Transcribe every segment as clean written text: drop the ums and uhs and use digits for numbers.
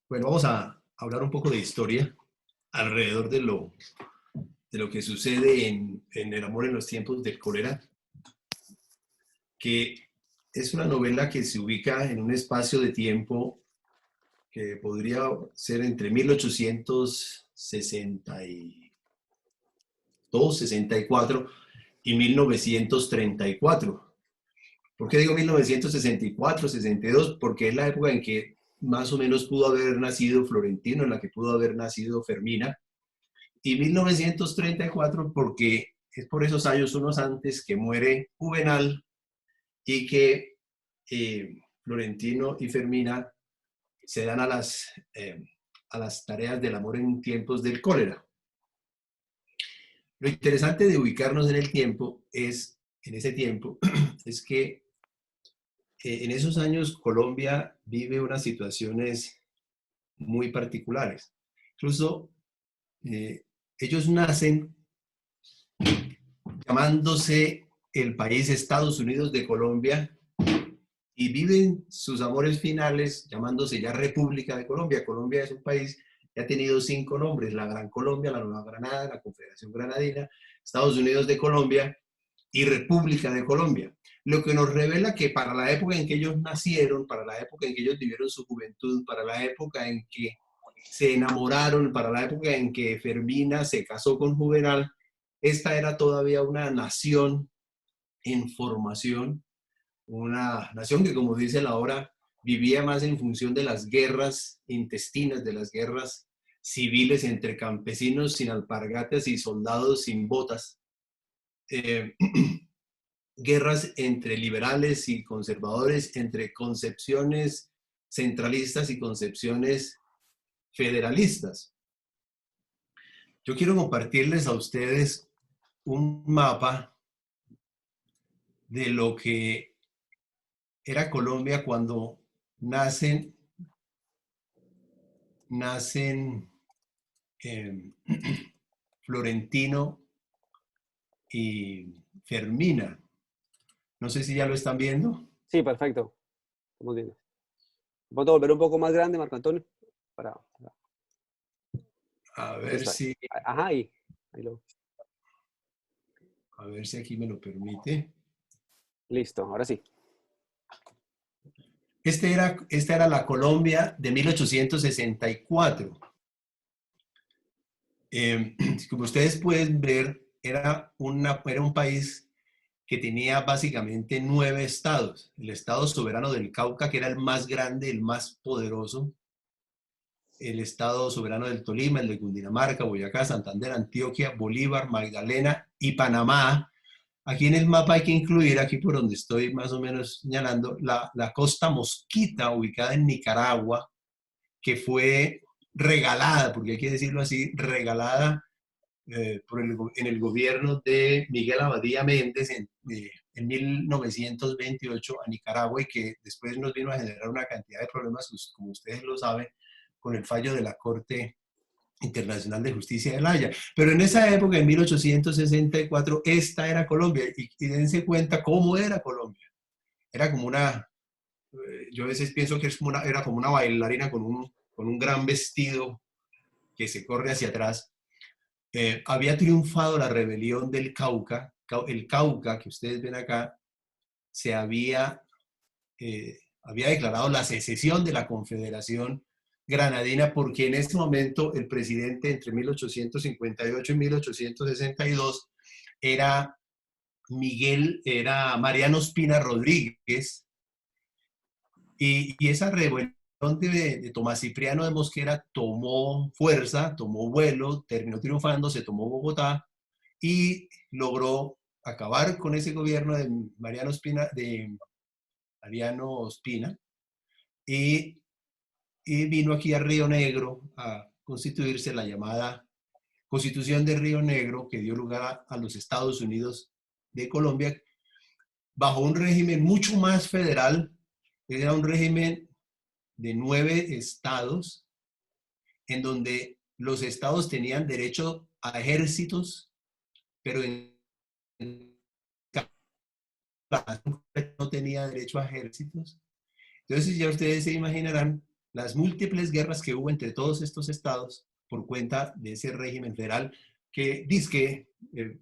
Bueno, vamos a hablar un poco de historia alrededor de lo que sucede en El amor en los tiempos del cólera, que es una novela que se ubica en un espacio de tiempo que podría ser entre 1862, 64 y 1934. ¿Por qué digo 1964, 62? Porque es la época en que más o menos pudo haber nacido Florentino, en la que pudo haber nacido Fermina, y 1934 porque es por esos años unos antes que muere Juvenal y que Florentino y Fermina se dan a las tareas del amor en tiempos del cólera. Lo interesante de ubicarnos en el tiempo es, en ese tiempo, es que en esos años Colombia vive unas situaciones muy particulares. Incluso eh, ellos nacen llamándose el país Estados Unidos de Colombia y viven sus amores finales llamándose ya República de Colombia. Colombia es un país que ha tenido 5 nombres: la Gran Colombia, la Nueva Granada, la Confederación Granadina, Estados Unidos de Colombia y República de Colombia. Lo que nos revela que para la época en que ellos nacieron, para la época en que ellos vivieron su juventud, para la época en que se enamoraron, para la época en que Fermina se casó con Juvenal, esta era todavía una nación en formación, una nación que, como dice la obra, vivía más en función de las guerras intestinas, de las guerras civiles entre campesinos sin alpargatas y soldados sin botas, eh, guerras entre liberales y conservadores, entre concepciones centralistas y concepciones federalistas. Yo quiero compartirles a ustedes un mapa de lo que era Colombia cuando nacen, nacen eh, Florentino y Fermina. No sé si ya lo están viendo. Sí, perfecto. Estamos viendo. ¿Puedo volver un poco más grande, Marco Antonio? Para- A Ahí ver está. si, Ajá, ahí lo. a ver si aquí me lo permite. Listo, ahora sí. Esta era la Colombia de 1864. Como ustedes pueden ver, era un país que tenía básicamente 9 estados. El estado soberano del Cauca, que era el más grande, el más poderoso. El estado soberano del Tolima, el de Cundinamarca, Boyacá, Santander, Antioquia, Bolívar, Magdalena y Panamá. Aquí en el mapa hay que incluir, aquí por donde estoy más o menos señalando, la costa Mosquita, ubicada en Nicaragua, que fue regalada, porque hay que decirlo así, regalada en el gobierno de Miguel Abadía Méndez en 1928 a Nicaragua, y que después nos vino a generar una cantidad de problemas, pues, como ustedes lo saben, con el fallo de la Corte Internacional de Justicia de La Haya. Pero en esa época, en 1864, esta era Colombia, y dense cuenta cómo era Colombia. Era como yo a veces pienso que era como una bailarina con un gran vestido que se corre hacia atrás. Había triunfado la rebelión del Cauca. El Cauca, que ustedes ven acá, se había declarado la secesión de la Confederación Granadina, porque en ese momento el presidente, entre 1858 y 1862, era era Mariano Ospina Rodríguez, y esa rebelión de Tomás Cipriano de Mosquera tomó fuerza, tomó vuelo, terminó triunfando, se tomó Bogotá y logró acabar con ese gobierno de Mariano Ospina, y, y vino aquí a Río Negro a constituirse la llamada Constitución de Río Negro, que dio lugar a los Estados Unidos de Colombia, bajo un régimen mucho más federal. Era un régimen de 9 estados, en donde los estados tenían derecho a ejércitos, pero no tenía derecho a ejércitos. Entonces ya ustedes se imaginarán las múltiples guerras que hubo entre todos estos estados por cuenta de ese régimen federal que dice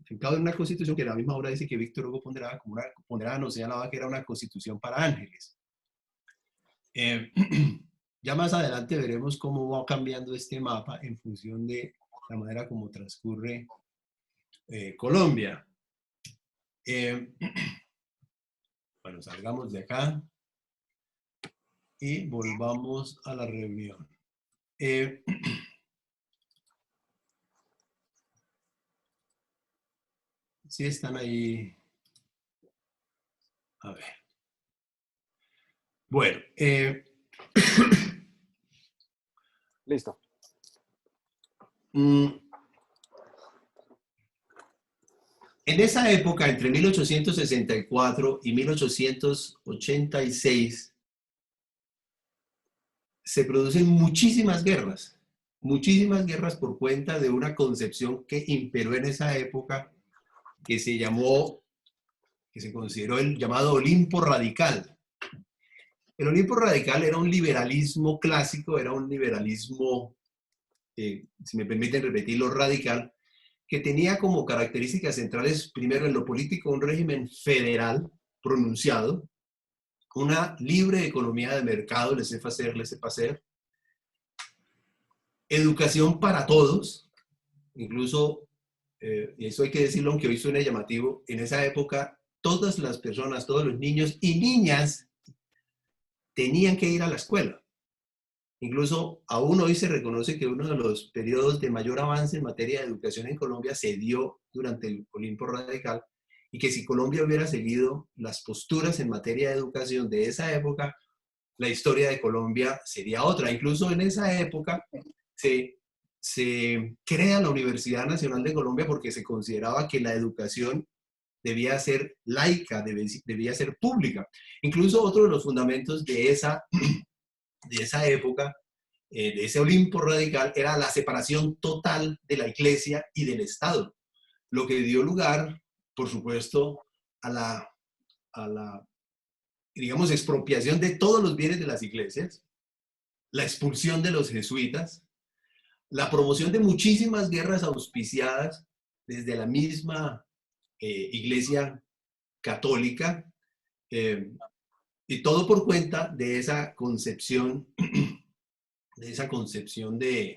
fincado en una constitución que a la misma hora dice que Víctor Hugo ponderaba como no señalaba que era una constitución para ángeles. Ya más adelante veremos cómo va cambiando este mapa en función de la manera como transcurre Colombia. Bueno, salgamos de acá y volvamos a la reunión. Sí están ahí. A ver. Bueno. Listo. En esa época, entre 1864 y 1886, se producen muchísimas guerras por cuenta de una concepción que imperó en esa época, que se consideró el llamado Olimpo Radical. El Olimpo Radical era un liberalismo clásico, era un liberalismo, si me permiten repetirlo, radical, que tenía como características centrales, primero en lo político, un régimen federal pronunciado, una libre economía de mercado, laissez-faire, educación para todos, incluso, y eso hay que decirlo aunque hoy suene llamativo, en esa época todas las personas, todos los niños y niñas tenían que ir a la escuela. Incluso aún hoy se reconoce que uno de los periodos de mayor avance en materia de educación en Colombia se dio durante el Olimpo Radical, y que si Colombia hubiera seguido las posturas en materia de educación de esa época, la historia de Colombia sería otra. Incluso en esa época se crea la Universidad Nacional de Colombia porque se consideraba que la educación debía ser laica, debía ser pública. Incluso otro de los fundamentos de esa época, de ese Olimpo radical, era la separación total de la Iglesia y del Estado, lo que dio lugar, por supuesto, a la, digamos, expropiación de todos los bienes de las iglesias, la expulsión de los jesuitas, la promoción de muchísimas guerras auspiciadas desde la misma Iglesia católica, y todo por cuenta de esa concepción del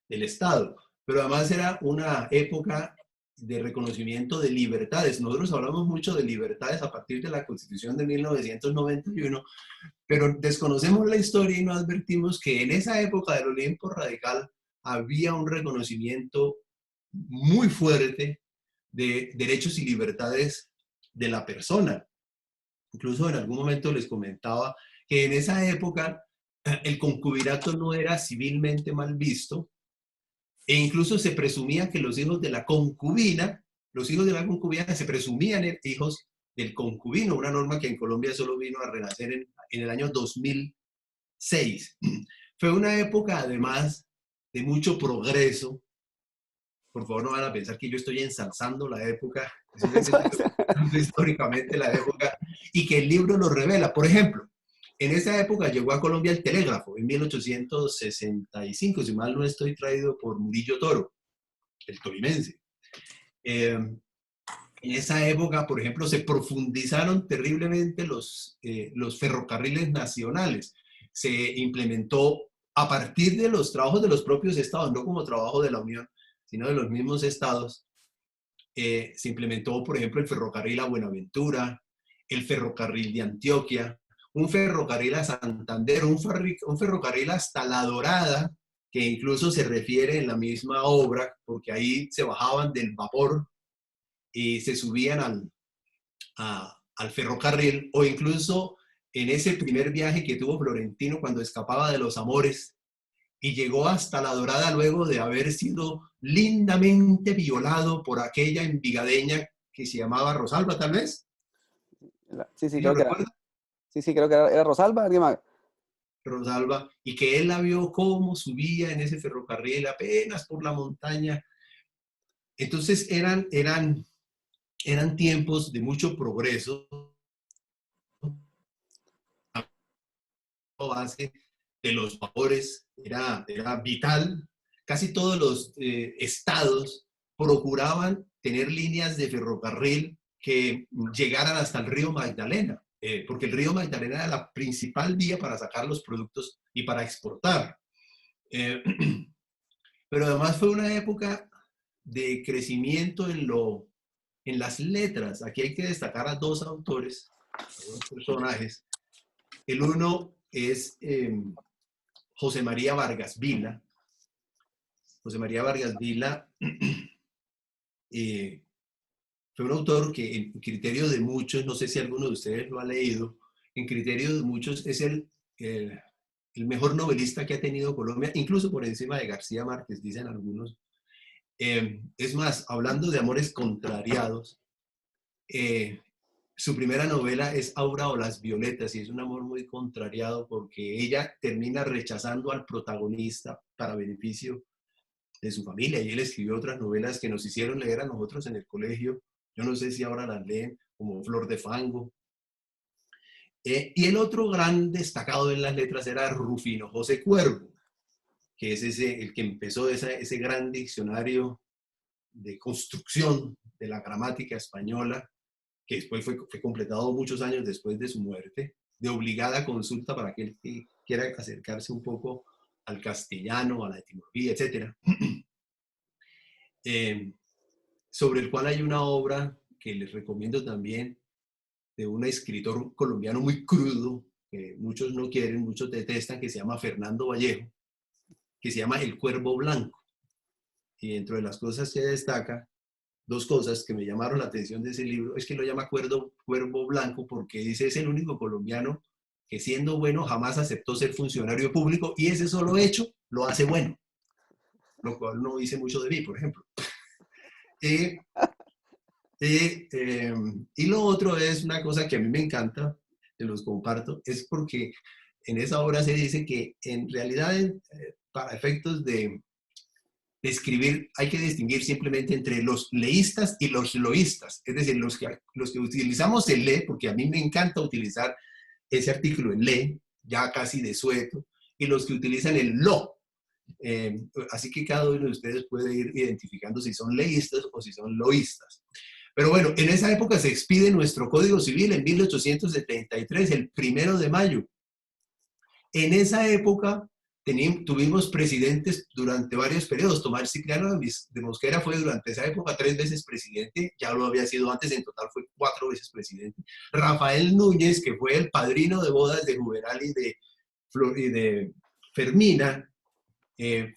Estado. Pero además era una época de reconocimiento de libertades. Nosotros hablamos mucho de libertades a partir de la Constitución de 1991, pero desconocemos la historia y no advertimos que en esa época del Olimpo Radical había un reconocimiento muy fuerte de derechos y libertades de la persona. Incluso en algún momento les comentaba que en esa época el concubinato no era civilmente mal visto, e incluso se presumía que los hijos de la concubina se presumían hijos del concubino, una norma que en Colombia solo vino a renacer en el año 2006. Fue una época, además, de mucho progreso. Por favor, no van a pensar que yo estoy ensalzando la época, históricamente la época, y que el libro lo revela. Por ejemplo, en esa época llegó a Colombia el telégrafo, en 1865, si mal no estoy, traído por Murillo Toro, el tolimense. En esa época, por ejemplo, se profundizaron terriblemente los ferrocarriles nacionales. Se implementó a partir de los trabajos de los propios estados, no como trabajo de la Unión, sino de los mismos estados. Se implementó, por ejemplo, el ferrocarril a Buenaventura, el ferrocarril de Antioquia, un ferrocarril a Santander, un ferrocarril hasta La Dorada, que incluso se refiere en la misma obra, porque ahí se bajaban del vapor y se subían al ferrocarril, o incluso en ese primer viaje que tuvo Florentino cuando escapaba de los amores y llegó hasta La Dorada luego de haber sido lindamente violado por aquella envigadeña que se llamaba Rosalba, tal vez. Sí, sí, ¿Sí lo creo que era. recuerda? Sí, sí, creo que era Rosalba, ¿alguien más? Rosalba, y que él la vio cómo subía en ese ferrocarril apenas por la montaña. Entonces eran tiempos de mucho progreso a base de los vapores era vital. Casi todos los estados procuraban tener líneas de ferrocarril que llegaran hasta el río Magdalena, porque el río Magdalena era la principal vía para sacar los productos y para exportar. Eh, pero además fue una época de crecimiento en las letras. Aquí hay que destacar a dos autores, a dos personajes. El uno es José María Vargas Vila. José María Vargas Vila fue un autor que en criterio de muchos, no sé si alguno de ustedes lo ha leído, en criterio de muchos es el mejor novelista que ha tenido Colombia, incluso por encima de García Márquez, dicen algunos. Es más, hablando de amores contrariados, su primera novela es Aura o las Violetas y es un amor muy contrariado porque ella termina rechazando al protagonista para beneficio de su familia y él escribió otras novelas que nos hicieron leer a nosotros en el colegio. Yo no sé si ahora las leen, como Flor de Fango. Y el otro gran destacado en las letras era Rufino José Cuervo, que es el que empezó ese gran diccionario de construcción de la gramática española, que después fue completado muchos años después de su muerte, de obligada consulta para aquel que quiera acercarse un poco al castellano, a la etimología, etc. Sobre el cual hay una obra que les recomiendo también, de un escritor colombiano muy crudo, que muchos no quieren, muchos detestan, que se llama Fernando Vallejo, que se llama El Cuervo Blanco. Y dentro de las cosas que destaca, dos cosas que me llamaron la atención de ese libro, es que lo llama Cuervo Blanco porque dice es el único colombiano que siendo bueno jamás aceptó ser funcionario público y ese solo hecho lo hace bueno, lo cual no dice mucho de mí, por ejemplo. Y, y lo otro es una cosa que a mí me encanta, te los comparto, es porque en esa obra se dice que en realidad para efectos de escribir hay que distinguir simplemente entre los leístas y los loístas, es decir, los que utilizamos el le, porque a mí me encanta utilizar ese artículo en le, ya casi de sueto, y los que utilizan el lo. Así que cada uno de ustedes puede ir identificando si son leístas o si son loístas. Pero bueno, en esa época se expide nuestro Código Civil en 1873, el 1 de mayo. En esa época tuvimos presidentes durante varios periodos. Tomás Cipriano de Mosquera fue durante esa época 3 veces presidente, ya lo había sido antes, en total fue 4 veces presidente. Rafael Núñez, que fue el padrino de bodas de Juvenal y de Fermina,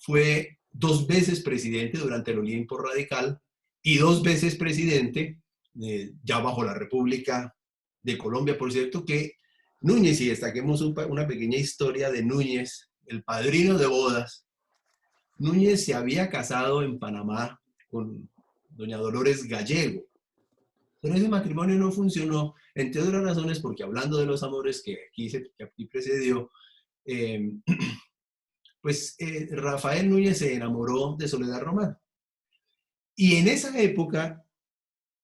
fue 2 veces presidente durante el Olimpo Radical y 2 veces presidente, ya bajo la República de Colombia, por cierto, que Núñez, y destaquemos una pequeña historia de Núñez, el padrino de bodas. Núñez se había casado en Panamá con doña Dolores Gallego, pero ese matrimonio no funcionó, entre otras razones porque hablando de los amores que aquí precedió, pues Rafael Núñez se enamoró de Soledad Román. Y en esa época,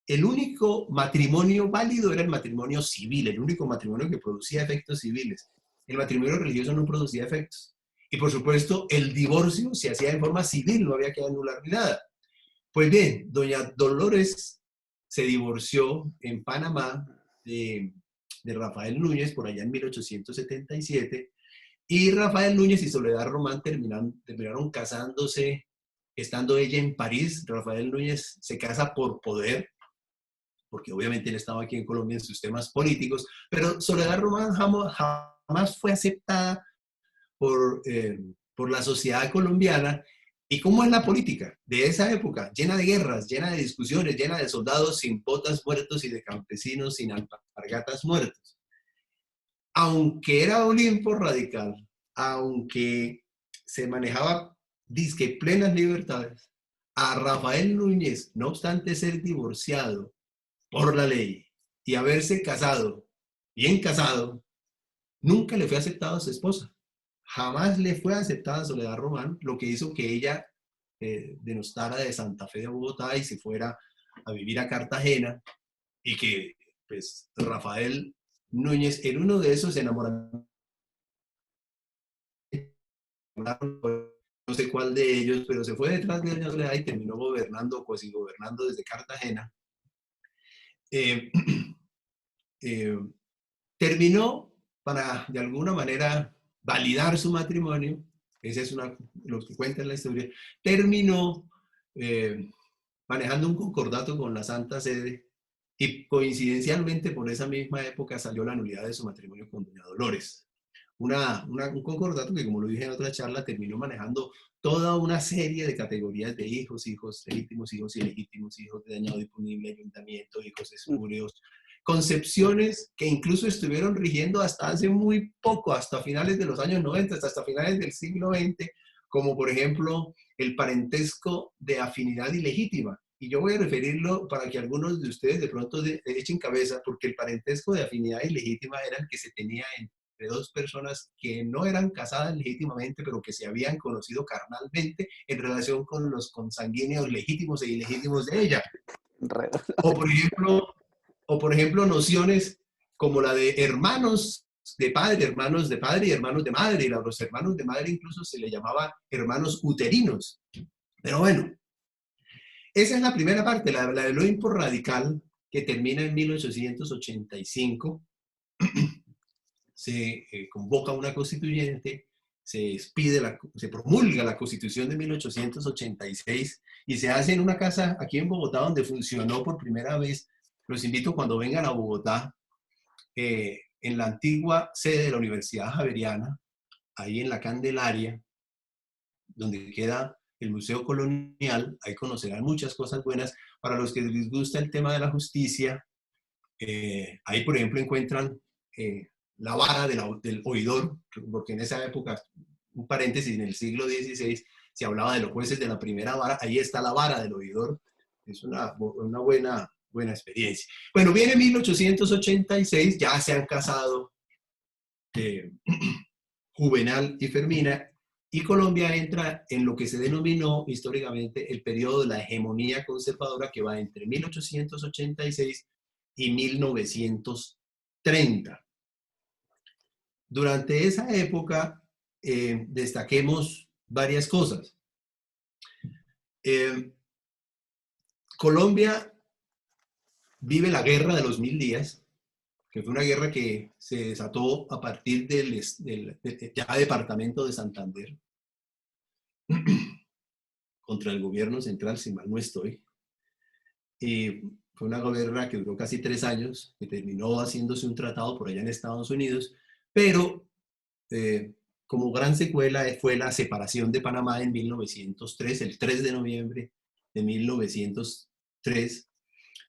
el único matrimonio válido era el matrimonio civil, el único matrimonio que producía efectos civiles. El matrimonio religioso no producía efectos. Y por supuesto, el divorcio se hacía en forma civil, no había que anular ni nada. Pues bien, doña Dolores se divorció en Panamá de Rafael Núñez por allá en 1877 y Rafael Núñez y Soledad Román terminaron casándose estando ella en París. Rafael Núñez se casa por poder, porque obviamente él estaba aquí en Colombia en sus temas políticos, pero Soledad Román jamás fue aceptada por la sociedad colombiana. ¿Y cómo es la política de esa época? Llena de guerras, llena de discusiones, llena de soldados sin botas muertos y de campesinos sin alpargatas muertos. Aunque era Olimpo radical, aunque se manejaba disque plenas libertades, a Rafael Núñez, no obstante ser divorciado por la ley y haberse casado, bien casado, nunca le fue aceptado a su esposa. Jamás le fue aceptada a Soledad Román, lo que hizo que ella denostara de Santa Fe de Bogotá y se fuera a vivir a Cartagena y que pues Rafael Núñez en uno de esos enamoramientos no sé cuál de ellos, pero se fue detrás de Doña Soledad y terminó gobernando, casi gobernando desde Cartagena. Eh, eh, Terminó para, de alguna manera, validar su matrimonio, esa es lo que cuenta en la historia, terminó eh, manejando un concordato con la Santa Sede y coincidencialmente por esa misma época salió la nulidad de su matrimonio con doña Dolores. Un concordato que, como lo dije en otra charla, terminó manejando toda una serie de categorías de hijos, hijos legítimos, hijos ilegítimos, hijos de dañado y punible, ayuntamiento, hijos espurios, concepciones que incluso estuvieron rigiendo hasta hace muy poco, hasta finales de los años 90, hasta finales del siglo XX, como por ejemplo el parentesco de afinidad ilegítima. Y yo voy a referirlo para que algunos de ustedes de pronto echen cabeza, porque el parentesco de afinidad ilegítima era el que se tenía entre dos personas que no eran casadas legítimamente, pero que se habían conocido carnalmente en relación con los consanguíneos legítimos e ilegítimos de ella. O por ejemplo, nociones como la de hermanos de padre y hermanos de madre. Y a los hermanos de madre incluso se le llamaba hermanos uterinos. Pero bueno, esa es la primera parte, la del Olimpo radical, que termina en 1885. Se convoca una constituyente, se promulga la Constitución de 1886 y se hace en una casa aquí en Bogotá donde funcionó por primera vez. Los invito cuando vengan a Bogotá, en la antigua sede de la Universidad Javeriana, ahí en la Candelaria, donde queda el Museo Colonial. Ahí conocerán muchas cosas buenas. Para los que les gusta el tema de la justicia, ahí por ejemplo encuentran la vara del oidor, porque en esa época, un paréntesis, en el siglo XVI se hablaba de los jueces de la primera vara. Ahí está la vara del oidor. Es una buena experiencia. Bueno, viene 1886, ya se han casado Juvenal y Fermina, y Colombia entra en lo que se denominó históricamente el periodo de la hegemonía conservadora, que va entre 1886 y 1930. Durante esa época destaquemos varias cosas. Colombia vive la guerra de los 1000 días, que fue una guerra que se desató a partir del ya departamento de Santander contra el gobierno central, si mal no estoy. Y fue una guerra que duró casi 3 años, que terminó haciéndose un tratado por allá en Estados Unidos, pero como gran secuela fue la separación de Panamá en 1903, el 3 de noviembre de 1903.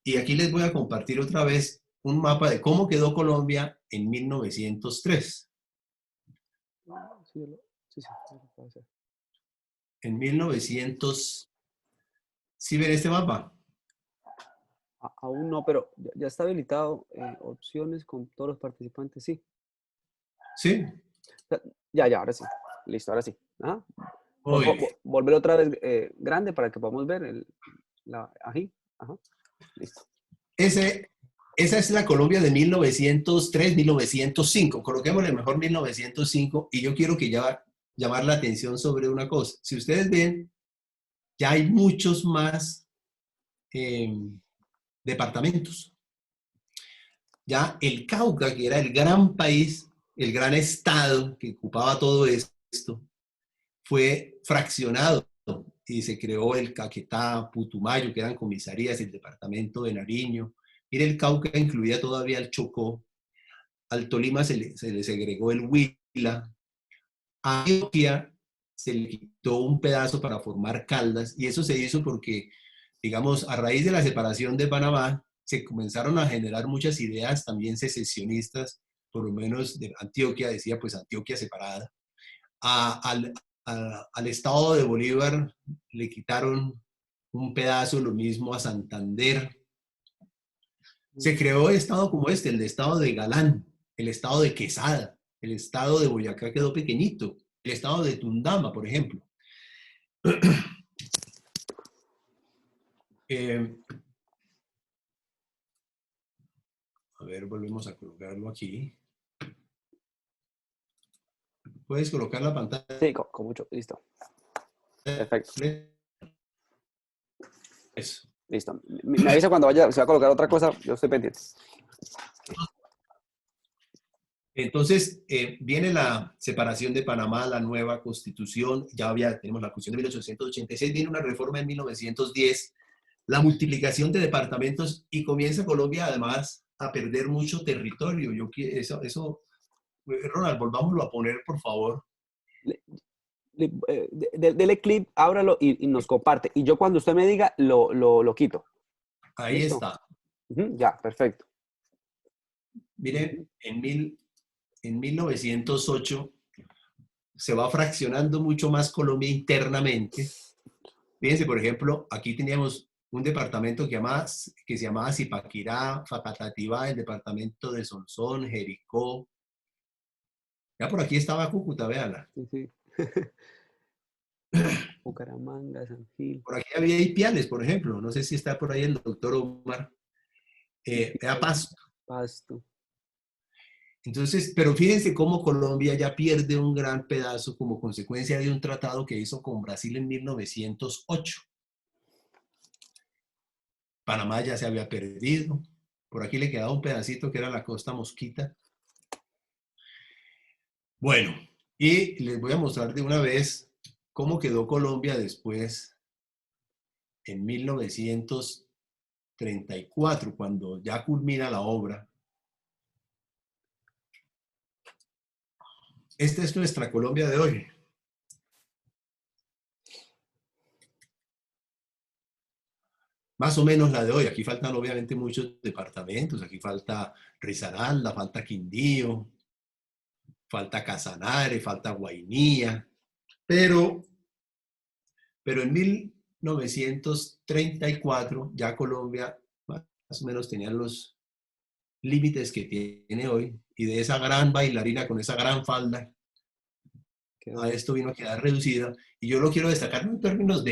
Y aquí les voy a compartir otra vez un mapa de cómo quedó Colombia en 1903. En 1900, ¿sí ven este mapa? Aún no, pero ya está habilitado opciones con todos los participantes, sí. Sí. Ya, ahora sí. Listo, ahora sí. Ajá. Volver otra vez grande para que podamos ver ají. Ajá. Listo. Esa es la Colombia de 1903, 1905. Coloquémosle mejor 1905 y yo quiero llamar la atención sobre una cosa. Si ustedes ven, ya hay muchos más departamentos. Ya el Cauca, que era el gran país, el gran estado que ocupaba todo esto, fue fraccionado y se creó el Caquetá, Putumayo, que eran comisarías, el departamento de Nariño. Mire, el Cauca incluía todavía el Chocó, al Tolima se le segregó el Huila, a Antioquia se le quitó un pedazo para formar Caldas, y eso se hizo porque, digamos, a raíz de la separación de Panamá, se comenzaron a generar muchas ideas también secesionistas, por lo menos de Antioquia, decía pues Antioquia separada. Al estado de Bolívar le quitaron un pedazo, lo mismo a Santander. Se creó estado como este, el estado de Galán, el estado de Quesada, el estado de Boyacá quedó pequeñito, el estado de Tundama, por ejemplo. A ver, volvemos a colocarlo aquí. ¿Puedes colocar la pantalla? Sí, con mucho. Listo. Perfecto. Eso. Listo. Me avisa cuando vaya, se va a colocar otra cosa, yo estoy pendiente. Entonces, viene la separación de Panamá, la nueva constitución, tenemos la constitución de 1886, viene una reforma en 1910, la multiplicación de departamentos y comienza Colombia además a perder mucho territorio. Ronald, volvámoslo a poner, por favor. Dele clip, ábralo y nos comparte. Y yo cuando usted me diga, lo quito. Ahí ¿Listo? está. Ya, perfecto. Miren, en 1908 se va fraccionando mucho más Colombia internamente. Fíjense, por ejemplo, aquí teníamos un departamento que se llamaba Zipaquirá, Facatativá, el departamento de Sonsón, Jericó. Ya por aquí estaba Cúcuta, véanla. Sí. Bucaramanga, San Gil. Por aquí había Ipiales, por ejemplo. No sé si está por ahí el doctor Omar. Era Pasto. Pasto. Entonces, pero fíjense cómo Colombia ya pierde un gran pedazo como consecuencia de un tratado que hizo con Brasil en 1908. Panamá ya se había perdido. Por aquí le quedaba un pedacito que era la costa Mosquita. Bueno, y les voy a mostrar de una vez cómo quedó Colombia después, en 1934, cuando ya culmina la obra. Esta es nuestra Colombia de hoy. Más o menos la de hoy. Aquí faltan obviamente muchos departamentos. Aquí falta Risaralda, falta Quindío, falta Casanare, falta Guainía. Pero en 1934 ya Colombia más o menos tenía los límites que tiene hoy. Y de esa gran bailarina con esa gran falda, a esto vino a quedar reducida. Y yo lo quiero destacar no en términos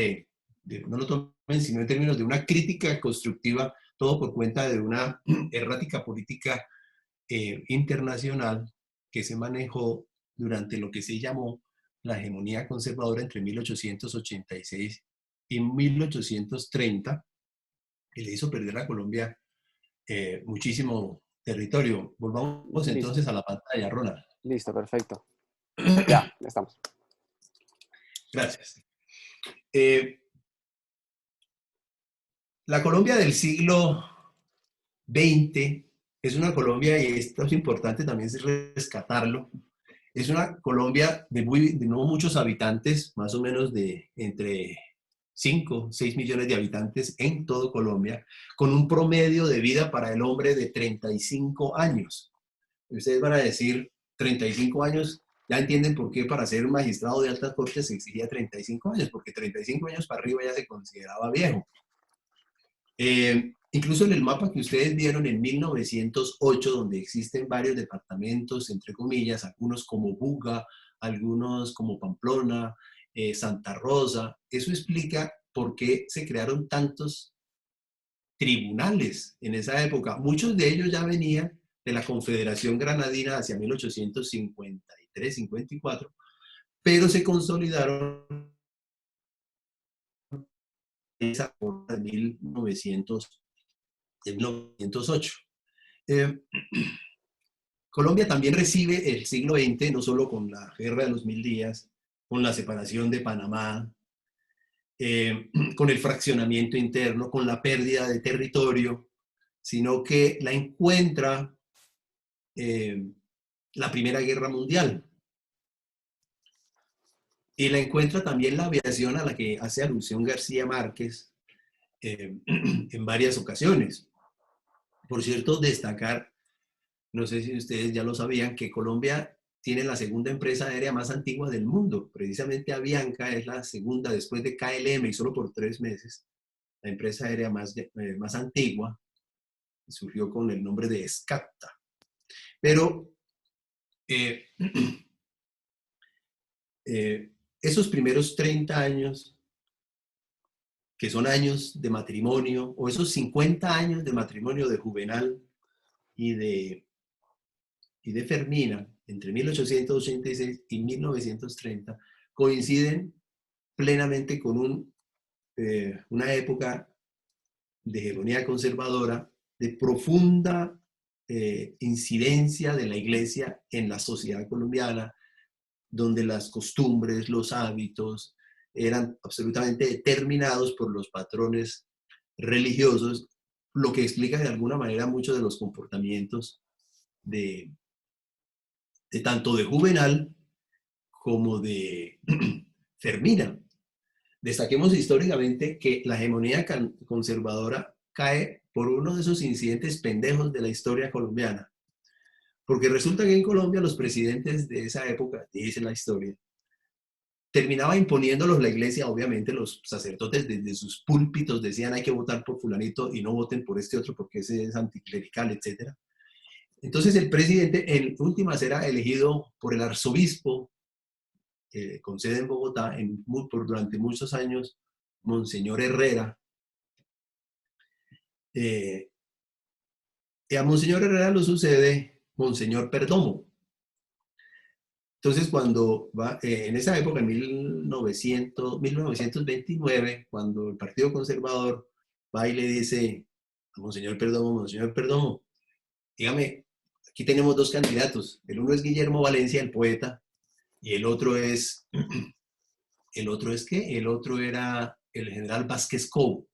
no lo tomen, sino en términos de una crítica constructiva, todo por cuenta de una errática política internacional que se manejó durante lo que se llamó la hegemonía conservadora entre 1886 y 1830, que le hizo perder a Colombia muchísimo territorio. Volvamos entonces a la pantalla, Ronald. Listo, perfecto. Ya estamos. Gracias. La Colombia del siglo XX es una Colombia, y esto es importante también rescatarlo, es una Colombia de no muchos habitantes, más o menos de entre 5, 6 millones de habitantes en todo Colombia, con un promedio de vida para el hombre de 35 años. Ustedes van a decir, 35 años, ya entienden por qué para ser un magistrado de altas cortes se exigía 35 años, porque 35 años para arriba ya se consideraba viejo. Incluso en el mapa que ustedes vieron en 1908, donde existen varios departamentos, entre comillas, algunos como Buga, algunos como Pamplona, Santa Rosa, eso explica por qué se crearon tantos tribunales en esa época. Muchos de ellos ya venían de la Confederación Granadina hacia 1853-54, pero se consolidaron en esa época de 1908. Colombia también recibe el siglo XX, no solo con la Guerra de los Mil Días, con la separación de Panamá, con el fraccionamiento interno, con la pérdida de territorio, sino que la encuentra la Primera Guerra Mundial. Y la encuentra también la aviación a la que hace alusión García Márquez en varias ocasiones. Por cierto, destacar, no sé si ustedes ya lo sabían, que Colombia tiene la segunda empresa aérea más antigua del mundo. Precisamente Avianca es la segunda después de KLM y solo por 3 meses. La empresa aérea más antigua surgió con el nombre de Escapta. Pero esos primeros 30 años, que son años de matrimonio, o esos 50 años de matrimonio de Juvenal y de Fermina, entre 1886 y 1930, coinciden plenamente con una época de hegemonía conservadora, de profunda incidencia de la Iglesia en la sociedad colombiana, donde las costumbres, los hábitos eran absolutamente determinados por los patrones religiosos, lo que explica de alguna manera muchos de los comportamientos de tanto de Juvenal como de Fermina. Destaquemos históricamente que la hegemonía conservadora cae por uno de esos incidentes pendejos de la historia colombiana. Porque resulta que en Colombia los presidentes de esa época, dice la historia, terminaba imponiéndolos la iglesia, obviamente los sacerdotes desde sus púlpitos decían hay que votar por fulanito y no voten por este otro porque ese es anticlerical, etc. Entonces el presidente en últimas era elegido por el arzobispo con sede en Bogotá durante muchos años, Monseñor Herrera. Y a Monseñor Herrera lo sucede Monseñor Perdomo. Entonces, cuando va, en esa época, en 1929, cuando el Partido Conservador va y le dice a Monseñor Perdomo, dígame, aquí tenemos dos candidatos. El uno es Guillermo Valencia, el poeta, y el otro es, ¿qué? El otro era el general Vázquez Cobo,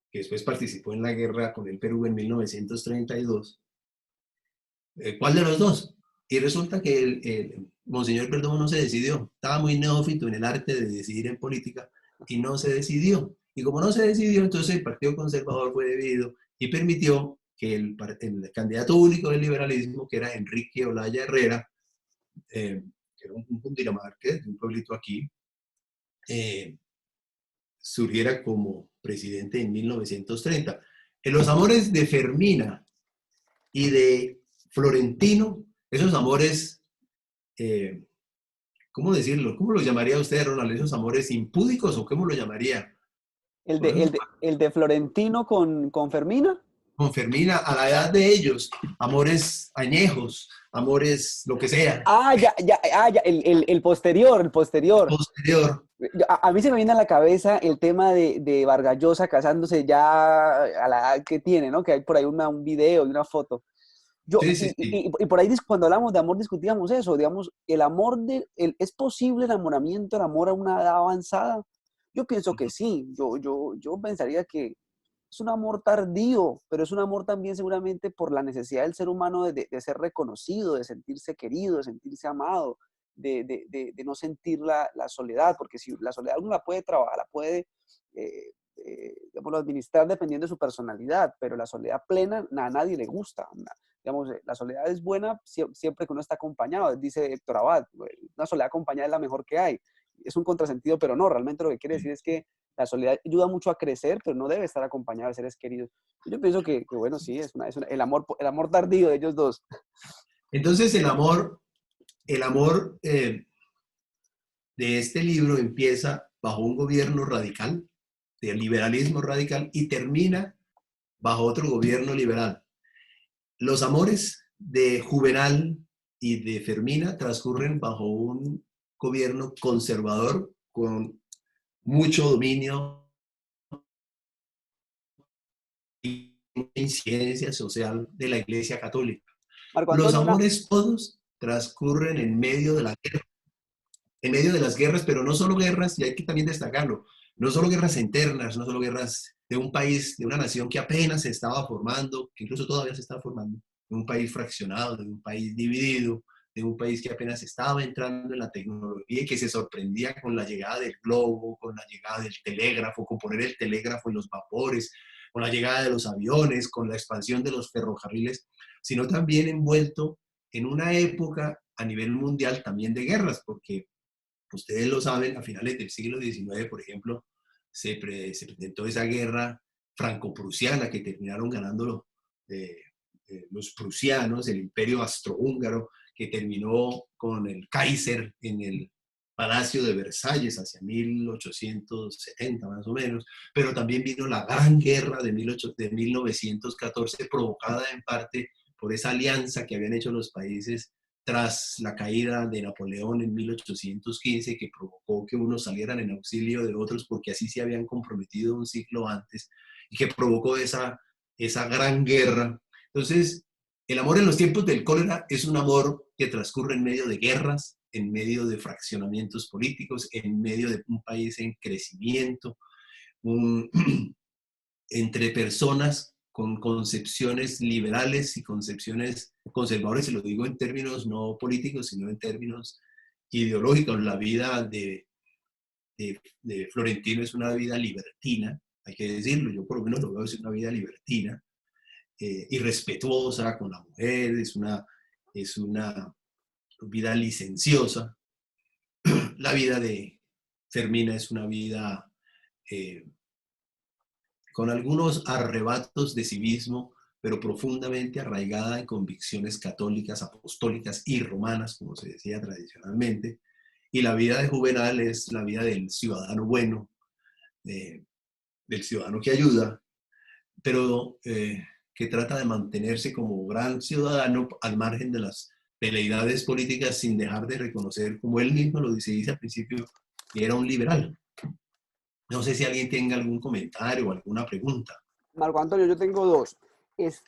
que después participó en la guerra con el Perú en 1932. ¿Cuál de los dos? Y resulta que el Monseñor Perdomo no se decidió. Estaba muy neófito en el arte de decidir en política y no se decidió. Y como no se decidió, entonces el Partido Conservador fue debido y permitió que el candidato único del liberalismo, que era Enrique Olaya Herrera, que era un cundinamarqués de un pueblito aquí, surgiera como presidente en 1930. En los amores de Fermina y de Florentino, esos amores, ¿cómo decirlo? ¿Cómo los llamaría usted, Ronald? ¿Esos amores impúdicos o cómo lo llamaría? El de Florentino con Fermina. Con Fermina, a la edad de ellos, amores añejos, amores lo que sea. El posterior, el posterior. Posterior. A mí se me viene a la cabeza el tema de Vargas Llosa casándose ya a la edad que tiene, ¿no? Que hay por ahí un video y una foto. Sí. Y por ahí cuando hablamos de amor discutíamos eso, digamos, el amor, ¿es posible el enamoramiento, el amor a una edad avanzada? Yo pienso que sí, yo pensaría que es un amor tardío, pero es un amor también seguramente por la necesidad del ser humano de ser reconocido, de sentirse querido, de sentirse amado, de no sentir la soledad, porque si la soledad uno la puede trabajar, la puede, digamos, administrar dependiendo de su personalidad, pero la soledad plena a nadie le gusta. Digamos, la soledad es buena siempre que uno está acompañado, dice Héctor Abad, una soledad acompañada es la mejor que hay. Es un contrasentido, pero no, realmente lo que quiere decir es que la soledad ayuda mucho a crecer, pero no debe estar acompañada de seres queridos. Yo pienso que bueno, sí, el amor tardío de ellos dos. Entonces el amor de este libro empieza bajo un gobierno radical, de liberalismo radical, y termina bajo otro gobierno liberal. Los amores de Juvenal y de Fermina transcurren bajo un gobierno conservador con mucho dominio y incidencia social de la Iglesia Católica. Marco Los Antonio, amores todos transcurren en medio de las guerras, pero no solo guerras, y hay que también destacarlo, no solo guerras internas, no solo guerras de un país, de una nación que apenas se estaba formando, que incluso todavía se está formando, de un país fraccionado, de un país dividido, de un país que apenas estaba entrando en la tecnología y que se sorprendía con la llegada del globo, con la llegada del telégrafo, con poner el telégrafo en los vapores, con la llegada de los aviones, con la expansión de los ferrocarriles, sino también envuelto en una época a nivel mundial también de guerras, porque ustedes lo saben, a finales del siglo XIX, por ejemplo, se presentó esa guerra franco-prusiana que terminaron ganando los prusianos, el imperio austrohúngaro, que terminó con el Kaiser en el Palacio de Versalles hacia 1870 más o menos, pero también vino la Gran Guerra de 1914, provocada en parte por esa alianza que habían hecho los países tras la caída de Napoleón en 1815, que provocó que unos salieran en auxilio de otros porque así se habían comprometido un siglo antes, y que provocó esa gran guerra. Entonces, el amor en los tiempos del cólera es un amor que transcurre en medio de guerras, en medio de fraccionamientos políticos, en medio de un país en crecimiento, un, entre personas con concepciones liberales y concepciones conservadoras, y lo digo en términos no políticos, sino en términos ideológicos. La vida de Florentino es una vida libertina, hay que decirlo, yo por lo menos lo veo, es una vida libertina, irrespetuosa con la mujer, es una vida licenciosa. La vida de Fermina es una vida eh, con algunos arrebatos de civismo, pero profundamente arraigada en convicciones católicas, apostólicas y romanas, como se decía tradicionalmente. Y la vida de Juvenal es la vida del ciudadano bueno, del ciudadano que ayuda, pero que trata de mantenerse como gran ciudadano al margen de las veleidades políticas, sin dejar de reconocer, como él mismo lo dice al principio, que era un liberal. No sé si alguien tenga algún comentario o alguna pregunta. Marco Antonio, yo tengo dos.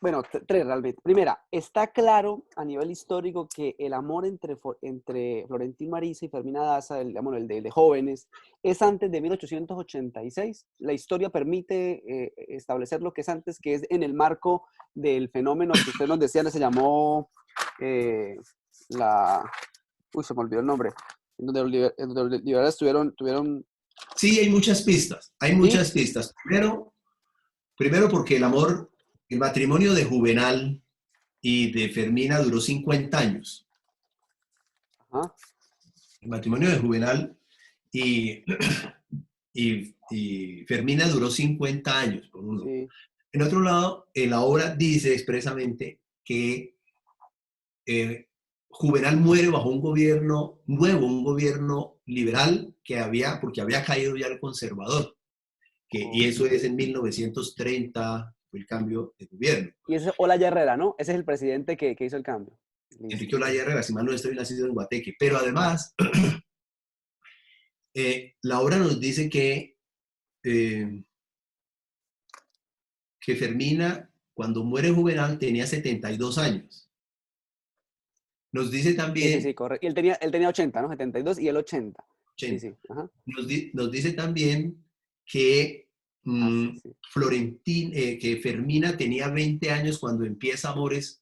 Bueno, tres realmente. Primera, está claro a nivel histórico que el amor entre Florentín Marisa y Fermina Daza, el de jóvenes, es antes de 1886. La historia permite establecer lo que es antes, que es en el marco del fenómeno que usted nos decía, se llamó la... Uy, se me olvidó el nombre. En donde los liberales tuvieron... Sí, hay muchas pistas, hay ¿Sí? muchas pistas. Primero porque el matrimonio de Juvenal y de Fermina duró 50 años. Ajá. El matrimonio de Juvenal y, y Fermina duró 50 años, por uno. Sí. En otro lado, en la obra dice expresamente que Juvenal muere bajo un gobierno nuevo, un gobierno liberal porque había caído ya el conservador. Y eso es en 1930, fue el cambio de gobierno. Y ese es Olaya Herrera, ¿no? Ese es el presidente que hizo el cambio. Listo. Enrique Olaya Herrera, si mal no estoy, nacido en Guateque. Pero además, la obra nos dice que Fermina, cuando muere Juvenal, tenía 72 años. Nos dice también... Sí, correcto. Y él tenía 80, ¿no? 72 y él 80. 80. Sí. Ajá. Nos dice también que Sí. que Fermina tenía 20 años cuando empieza Amores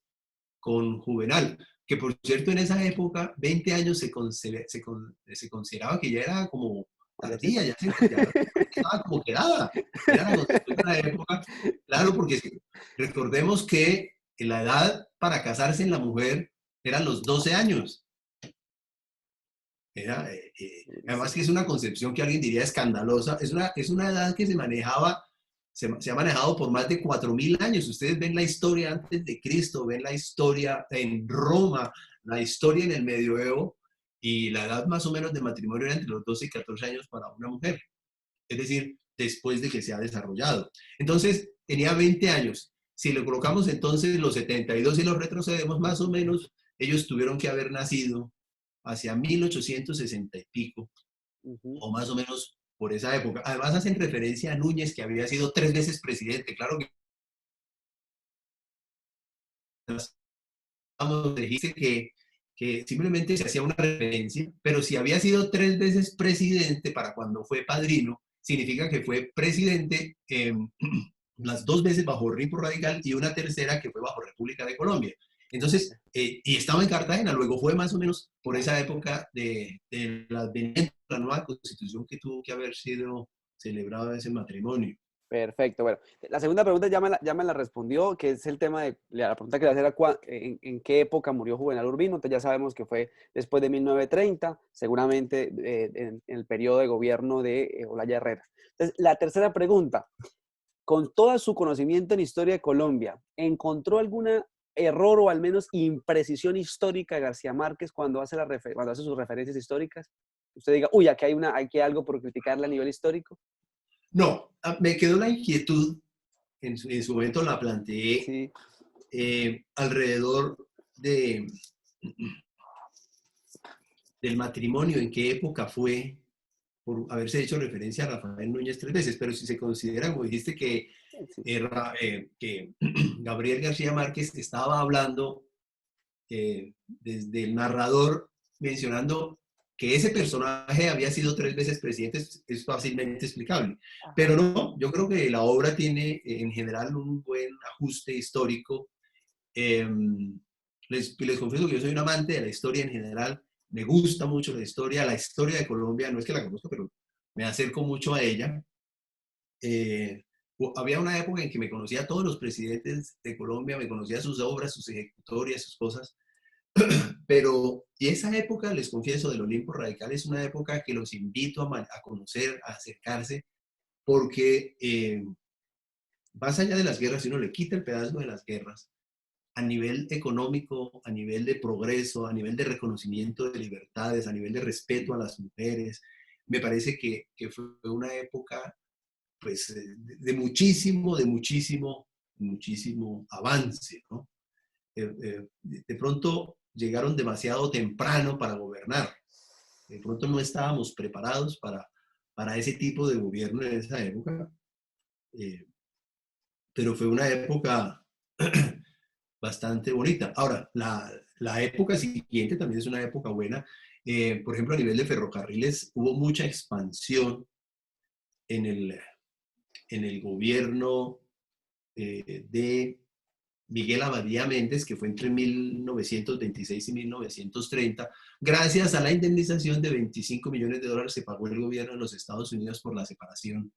con Juvenal, que por cierto en esa época 20 años se consideraba que ya era como tardía, ya estaba como quedada, era la concepción de la época, claro, porque recordemos que la edad para casarse en la mujer eran los 12 años. Además que es una concepción que alguien diría escandalosa, es una edad que se ha manejado por más de 4.000 años. Ustedes ven la historia antes de Cristo, ven la historia en Roma, la historia en el medioevo, y la edad más o menos de matrimonio era entre los 12 y 14 años para una mujer, es decir, después de que se ha desarrollado. Entonces, tenía 20 años. Si le colocamos entonces los 72 y los retrocedemos más o menos, ellos tuvieron que haber nacido hacia 1860 y pico, Uh-huh. o más o menos por esa época. Además hacen referencia a Núñez, que había sido 3 veces presidente. Claro que dijiste que simplemente se hacía una referencia, pero si había sido 3 veces presidente para cuando fue padrino, significa que fue presidente las 2 veces bajo Ripo Radical y una tercera que fue bajo República de Colombia. Entonces, y estaba en Cartagena, luego fue más o menos por esa época de la nueva constitución que tuvo que haber sido celebrado ese matrimonio. Perfecto. Bueno, la segunda pregunta ya me la respondió, que es el tema de la pregunta que le hacía era en qué época murió Juvenal Urbino. Entonces ya sabemos que fue después de 1930, seguramente en el periodo de gobierno de Olaya Herrera. Entonces, la tercera pregunta, con todo su conocimiento en historia de Colombia, ¿encontró algún error o al menos imprecisión histórica de García Márquez cuando hace sus referencias históricas? Usted diga, uy, aquí hay algo por criticarle a nivel histórico. No, me quedó la inquietud, en su momento la planteé, Sí. alrededor de del matrimonio, en qué época fue, por haberse hecho referencia a Rafael Núñez 3 veces, pero si se considera, como dijiste, Sí. que Gabriel García Márquez estaba hablando desde el narrador, mencionando que ese personaje había sido 3 veces presidente, es fácilmente explicable. Ajá. Pero no, yo creo que la obra tiene en general un buen ajuste histórico. Eh, les confieso que yo soy un amante de la historia en general, me gusta mucho la historia de Colombia, no es que la conozca, pero me acerco mucho a ella. Eh, Había una época en que me conocía a todos los presidentes de Colombia, me conocía sus obras, sus ejecutorias, sus cosas, pero y esa época, les confieso, del Olimpo Radical es una época que los invito a conocer, a acercarse, porque más allá de las guerras, si uno le quita el pedazo de las guerras, a nivel económico, a nivel de progreso, a nivel de reconocimiento de libertades, a nivel de respeto a las mujeres, me parece que fue una época pues, muchísimo avance, ¿no? De pronto llegaron demasiado temprano para gobernar. De pronto no estábamos preparados para ese tipo de gobierno en esa época, eh, pero fue una época bastante bonita. Ahora, la época siguiente también es una época buena. Por ejemplo, a nivel de ferrocarriles hubo mucha expansión en el gobierno de Miguel Abadía Méndez, que fue entre 1926 y 1930, gracias a la indemnización de $25 millones se pagó el gobierno de los Estados Unidos por la separación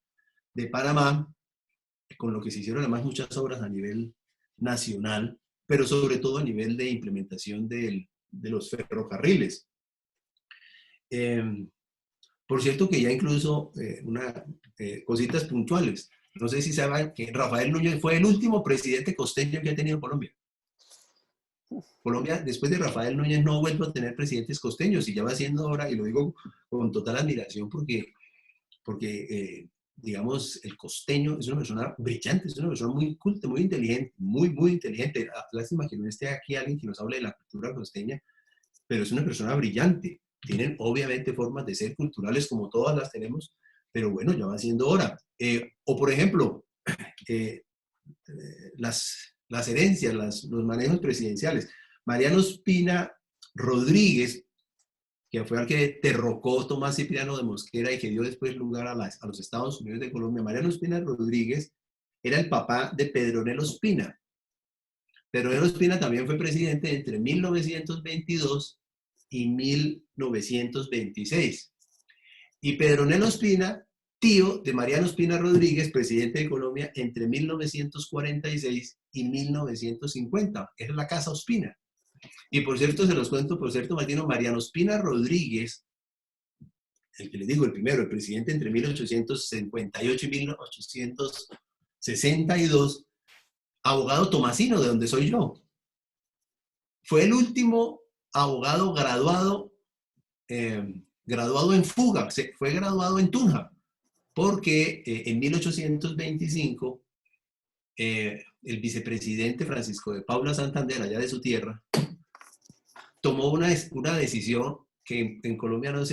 de Panamá, con lo que se hicieron además muchas obras a nivel nacional, pero sobre todo a nivel de implementación de los ferrocarriles. Eh, por cierto que ya incluso cositas puntuales. No sé si saben que Rafael Núñez fue el último presidente costeño que ha tenido Colombia. Colombia, después de Rafael Núñez, no ha vuelto a tener presidentes costeños y ya va siendo hora, y lo digo con total admiración porque digamos, el costeño es una persona brillante, es una persona muy culta, muy inteligente, muy inteligente. Lástima que no esté aquí alguien que nos hable de la cultura costeña, pero es una persona brillante. Tienen obviamente formas de ser culturales como todas las tenemos, pero bueno, ya va siendo hora. O por ejemplo, eh, las herencias, los manejos presidenciales. Mariano Espina Rodríguez, que fue el que derrocó Tomás Cipriano de Mosquera y que dio después lugar a los Estados Unidos de Colombia. Mariano Espina Rodríguez era el papá de Pedronelo Espina. Pedronelo Espina también fue presidente entre 1922 y 1926. Y Pedronelo Espina, tío de Mariano Espina Rodríguez, presidente de Colombia entre 1946 y 1950. Era la Casa Ospina. Y por cierto, se los cuento, por cierto, Martino, Mariano Espina Rodríguez, el que les digo, el primero, el presidente entre 1858 y 1862, abogado tomasino, de donde soy yo. Fue el último abogado graduado en fuga, fue graduado en Tunja, porque en 1825 el vicepresidente Francisco de Paula Santander, allá de su tierra, tomó una decisión que en Colombia no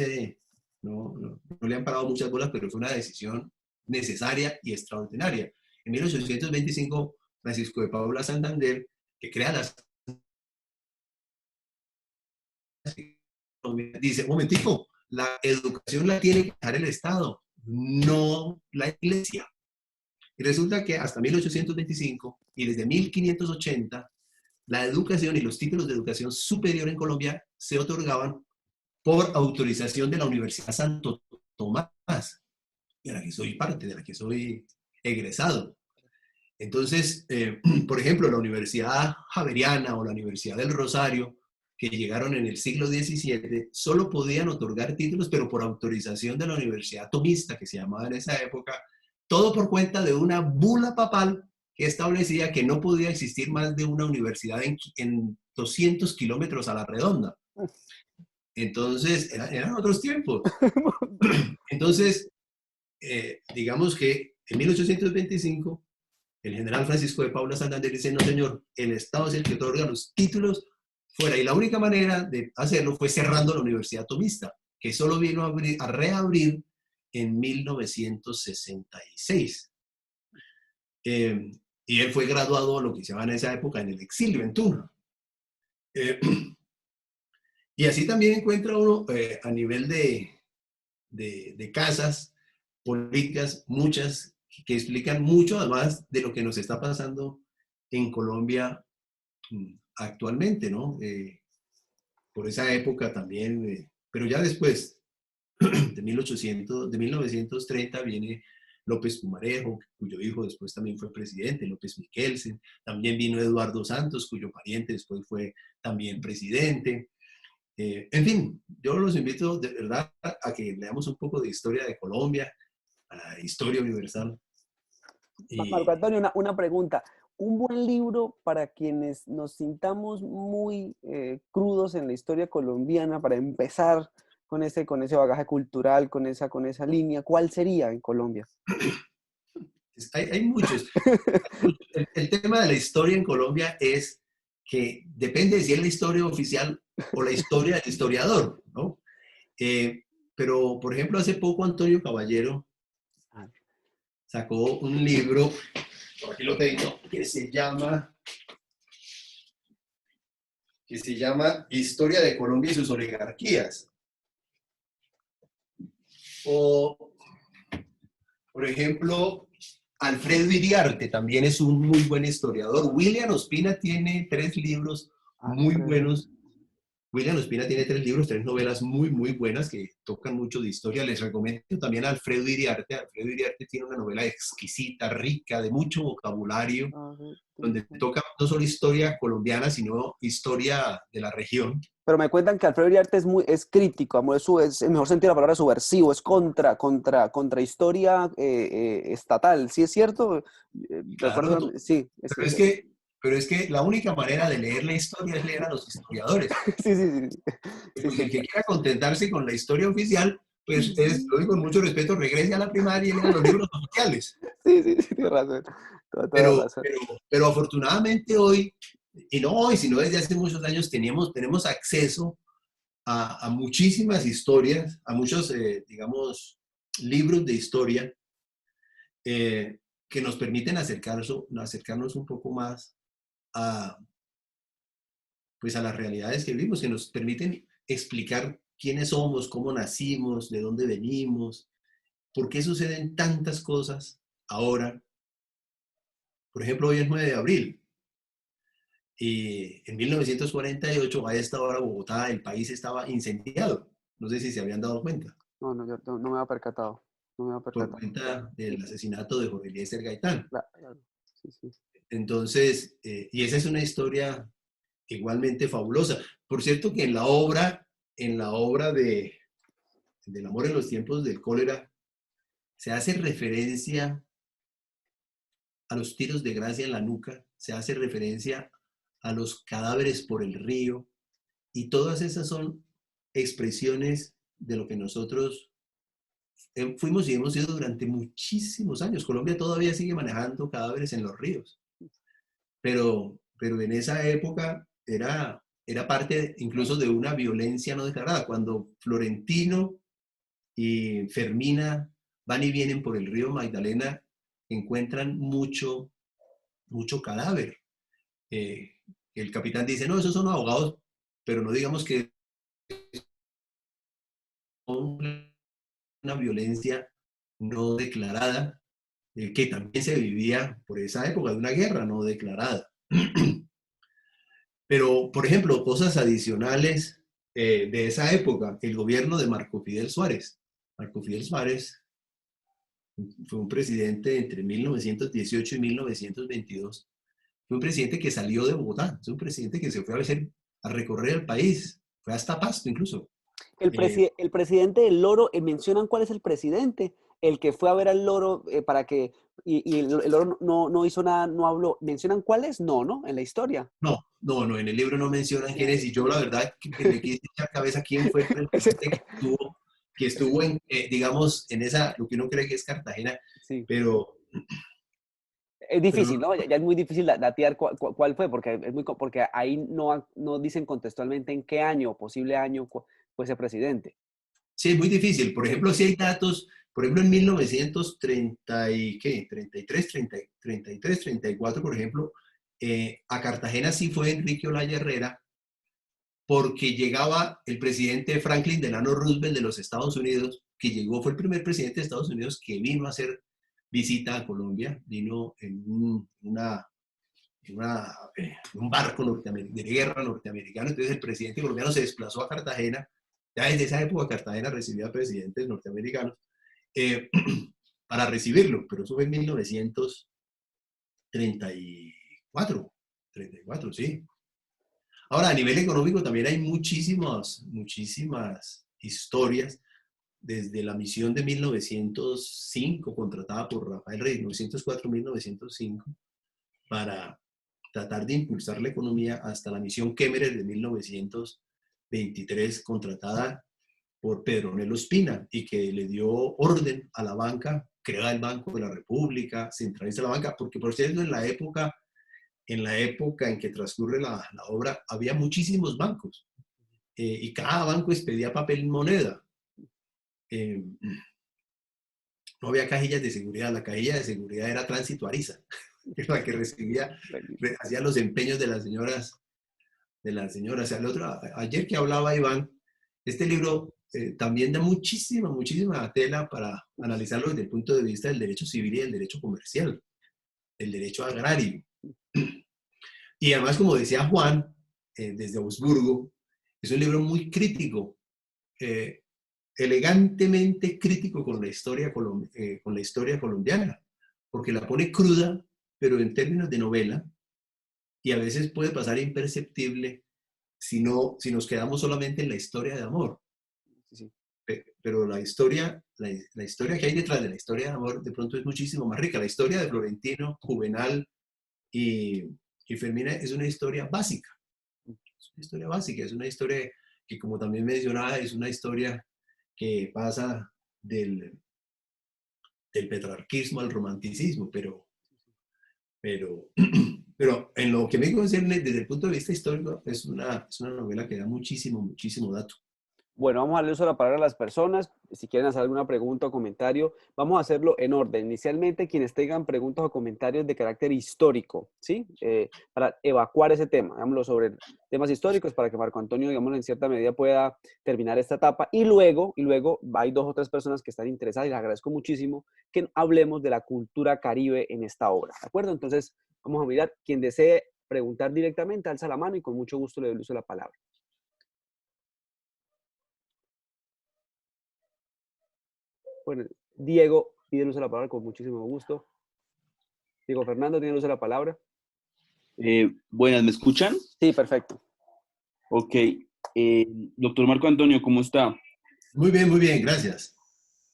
le han parado muchas bolas, pero fue una decisión necesaria y extraordinaria. En 1825, Francisco de Paula Santander, que crea las dice, un momentico, la educación la tiene que dar el Estado, no la Iglesia. Y resulta que hasta 1825 y desde 1580, la educación y los títulos de educación superior en Colombia se otorgaban por autorización de la Universidad Santo Tomás, de la que soy parte, de la que soy egresado. Entonces, por ejemplo, la Universidad Javeriana o la Universidad del Rosario, que llegaron en el siglo XVII, solo podían otorgar títulos, pero por autorización de la Universidad Tomista, que se llamaba en esa época, todo por cuenta de una bula papal que establecía que no podía existir más de una universidad en 200 kilómetros a la redonda. Entonces, eran otros tiempos. Entonces, digamos que en 1825, el general Francisco de Paula Santander dice, no señor, el Estado es el que otorga los títulos fuera. Y la única manera de hacerlo fue cerrando la Universidad Tomista, que solo vino a reabrir en 1966. Y él fue graduado, lo que se llama en esa época, en el exilio, en Tunja. Y así también encuentra uno a nivel de casas políticas, muchas que explican mucho además de lo que nos está pasando en Colombia actualmente, ¿no? Por esa época también, pero ya después de 1930 viene López Pumarejo, cuyo hijo después también fue presidente, López Miquelsen, también vino Eduardo Santos, cuyo pariente después fue también presidente. En fin, yo los invito de verdad a que leamos un poco de historia de Colombia, a la historia universal. Marco Y Antonio, una pregunta. Un buen libro para quienes nos sintamos muy crudos en la historia colombiana, para empezar con ese bagaje cultural, con esa línea, ¿cuál sería en Colombia? hay muchos. El tema de la historia en Colombia es que depende de si es la historia oficial o la historia del historiador, ¿no? Pero, por ejemplo, hace poco Antonio Caballero sacó un libro, por aquí lo tengo, que se llama Historia de Colombia y sus oligarquías. O, por ejemplo, Alfredo Iriarte también es un muy buen historiador. William Ospina tiene 3 libros muy Alfredo. buenos. William Ospina tiene 3 libros, 3 novelas muy, muy buenas que tocan mucho de historia. Les recomiendo también a Alfredo Iriarte. Alfredo Iriarte tiene una novela exquisita, rica, de mucho vocabulario, donde toca no solo historia colombiana, sino historia de la región. Pero me cuentan que Alfredo Iriarte es crítico, amor, es, en el mejor sentido de la palabra, subversivo, es contra historia estatal. ¿Sí es cierto? Claro, Recuerdo, sí, pero es que la única manera de leer la historia es leer a los historiadores. sí, sí, sí, sí, Porque sí. el que quiera contentarse con la historia oficial, pues es, lo digo con mucho respeto, regrese a la primaria y lea los libros oficiales. Sí, sí, sí, tienes razón. Toda Pero, razón. pero, pero afortunadamente hoy, y no hoy, sino desde hace muchos años, tenemos acceso a muchísimas historias, a muchos, digamos, libros de historia que nos permiten acercarnos un poco más a, pues a las realidades que vivimos, que nos permiten explicar quiénes somos, cómo nacimos, de dónde venimos, por qué suceden tantas cosas ahora. Por ejemplo, hoy es 9 de abril y en 1948 a esta hora Bogotá, el país estaba incendiado. No sé si se habían dado cuenta, No, no, yo no me había percatado. No me había por percatado. cuenta Sí, del sí, asesinato de Jorge Eliezer Gaitán. claro, claro. Sí, sí. Entonces, y esa es una historia igualmente fabulosa. Por cierto que en la obra del amor en los tiempos del cólera, se hace referencia a los tiros de gracia en la nuca, se hace referencia a los cadáveres por el río, y todas esas son expresiones de lo que nosotros fuimos y hemos sido durante muchísimos años. Colombia todavía sigue manejando cadáveres en los ríos, pero en esa época era parte incluso de una violencia no declarada. Cuando Florentino y Fermina van y vienen por el río Magdalena, encuentran mucho cadáver. El capitán dice, no, esos son ahogados, pero no digamos que son una violencia no declarada, que también se vivía por esa época de una guerra no declarada. Pero, por ejemplo, cosas adicionales de esa época, el gobierno de Marco Fidel Suárez. Marco Fidel Suárez fue un presidente entre 1918 y 1922. Fue un presidente que salió de Bogotá, es un presidente que se fue a recorrer el país, fue hasta Pasto incluso. El presidente del Loro, mencionan cuál es el presidente, el que fue a ver al Loro para que, y el Loro no hizo nada, no habló. ¿Mencionan cuál es? No, ¿no? En la historia. No, en el libro no mencionan quién es, y yo la verdad que le quise echar cabeza quién fue el Ese- presidente que estuvo digamos, en esa, lo que uno cree que es Cartagena, sí. pero Es pero difícil, ¿no? Ya es muy difícil datear cuál fue, porque, porque ahí no dicen contextualmente en qué año, posible año, fue ese presidente. sí, es muy difícil. Por ejemplo, si hay datos, por ejemplo, en 1930 y qué, 33, 30, 33, 34, por ejemplo, a Cartagena sí fue Enrique Olaya Herrera, porque llegaba el presidente Franklin Delano Roosevelt de los Estados Unidos, que llegó, fue el primer presidente de Estados Unidos que vino a hacer visita a Colombia, vino en un barco de guerra norteamericano. Entonces el presidente colombiano se desplazó a Cartagena. Ya desde esa época Cartagena recibía presidentes norteamericanos eh, para recibirlo, pero eso fue en 1934, 34, sí. Ahora, a nivel económico también hay muchísimas historias, desde la misión de 1905, contratada por Rafael Reyes, 1904-1905, para tratar de impulsar la economía, hasta la misión Kemmerer de 1923, contratada por Pedro Nelo Espina, y que le dio orden a la banca, crea el Banco de la República, centraliza la banca, porque por cierto, en la época en que transcurre la obra, había muchísimos bancos, y cada banco expedía papel y moneda. Eh, no había cajillas de seguridad, la cajilla de seguridad era Tránsito Ariza, que era la que recibía, hacía los empeños de las señoras. El otro, ayer que hablaba Iván, este libro también da muchísima tela para analizarlo desde el punto de vista del derecho civil y del derecho comercial, el derecho agrario. Y además, como decía Juan, desde Augsburgo, es un libro muy crítico, eh, elegantemente crítico con con la historia colombiana, porque la pone cruda, pero en términos de novela, y a veces puede pasar imperceptible si nos quedamos solamente en la historia de amor. Sí, sí. Pero la historia que hay detrás de la historia de amor de pronto es muchísimo más rica. La historia de Florentino, Juvenal y, y Fermina es una historia básica. Es una historia básica, es una historia que, como también mencionaba, es una historia que pasa del petrarquismo al romanticismo, pero, pero en lo que me concierne desde el punto de vista histórico, es una novela que da muchísimo dato. Bueno, vamos a darle uso de la palabra a las personas. Si quieren hacer alguna pregunta o comentario, vamos a hacerlo en orden. Inicialmente, quienes tengan preguntas o comentarios de carácter histórico, ¿sí? Para evacuar ese tema, digámoslo, sobre temas históricos, para que Marco Antonio, digamos, en cierta medida pueda terminar esta etapa. Y luego hay dos o tres personas que están interesadas, y les agradezco muchísimo que hablemos de la cultura caribe en esta obra, ¿de acuerdo? Entonces, vamos a mirar. Quien desee preguntar directamente, alza la mano y con mucho gusto le doy el uso de la palabra. Bueno, Diego pide el uso de la palabra con muchísimo gusto. Diego Fernando tiene el uso de la palabra. Buenas, ¿me escuchan? Sí, perfecto. Ok. Doctor Marco Antonio, ¿cómo está? Muy bien, gracias.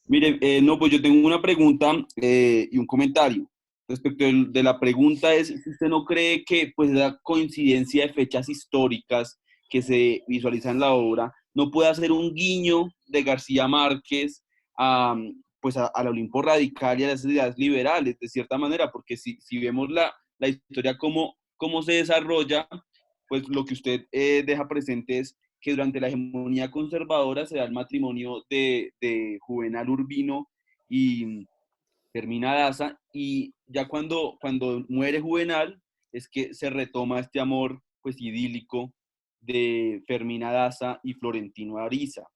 Mire, no, pues yo tengo una pregunta y un comentario. Respecto de la pregunta es si usted no cree que pues la coincidencia de fechas históricas que se visualizan en la obra no puede hacer un guiño de García Márquez a, pues al Olimpo radical y a las ideas liberales, de cierta manera, porque si vemos la historia cómo se desarrolla, pues lo que usted deja presente es que durante la hegemonía conservadora se da el matrimonio de Juvenal Urbino y Fermina Daza, y ya cuando muere Juvenal es que se retoma este amor pues idílico de Fermina Daza y Florentino Ariza.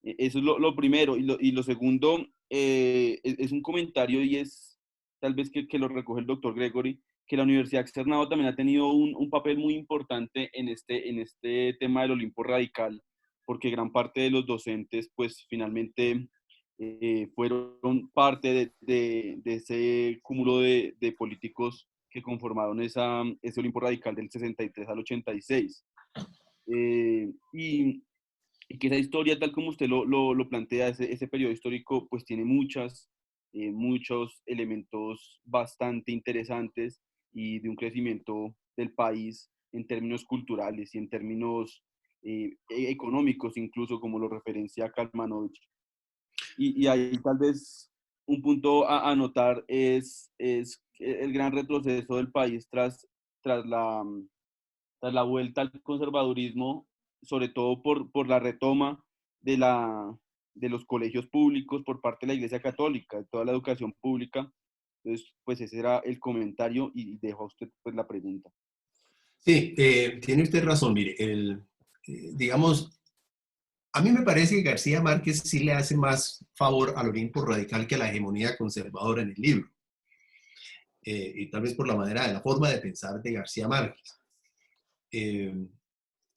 Eso es lo primero. Y lo segundo es un comentario y es tal vez que lo recoge el doctor Gregory, que la Universidad Externado también ha tenido un papel muy importante en este tema del Olimpo radical, porque gran parte de los docentes pues finalmente fueron parte de ese cúmulo de políticos que conformaron ese Olimpo radical del 63 al 86. Y que esa historia, tal como usted lo plantea, ese periodo histórico, pues tiene muchos elementos bastante interesantes y de un crecimiento del país en términos culturales y en términos económicos, incluso como lo referencia Kalmanovich. Y ahí tal vez un punto a anotar es el gran retroceso del país tras la vuelta al conservadurismo, sobre todo por la retoma de los colegios públicos por parte de la Iglesia Católica, de toda la educación pública. Entonces, pues ese era el comentario y dejo a usted pues la pregunta. Sí, tiene usted razón. Mire, digamos, a mí me parece que García Márquez sí le hace más favor al Olimpo radical que a la hegemonía conservadora en el libro. Y tal vez por la forma de pensar de García Márquez.